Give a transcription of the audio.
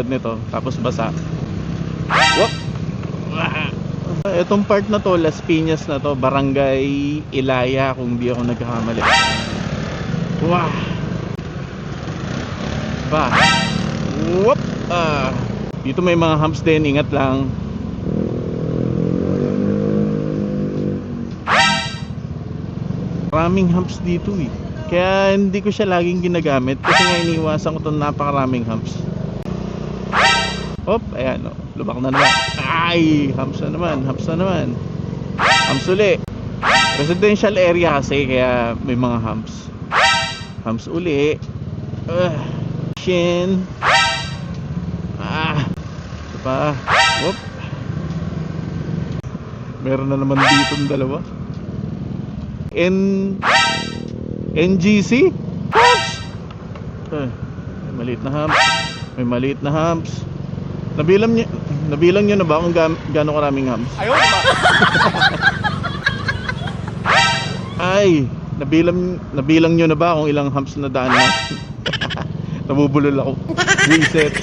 nito, tapos basa. Whoop! Itong part na to, Las Piñas na to, Barangay Ilaya kung di ako nagkakamali. Wow! Ba? Whoop! Dito may mga humps din, ingat lang. Maraming humps dito eh. Kaya hindi ko siya laging ginagamit kasi nga iniwasan ko itong napakaraming humps. Hop, ayan o, lubak na naman. Ay, humps na naman, humps na naman. Humps uli. Residential area kasi kaya may mga humps. Humps uli. Shin. Ito pa. Hop. Meron na naman dito ng dalawa. NGC? Humps! May maliit na humps. May maliit na humps. Nabilang nyo na ba kung gano'ng karaming humps? Ayaw ba? Ay, nabilang nyo na ba kung ilang humps na daan na? Nabubulol ako. Reset.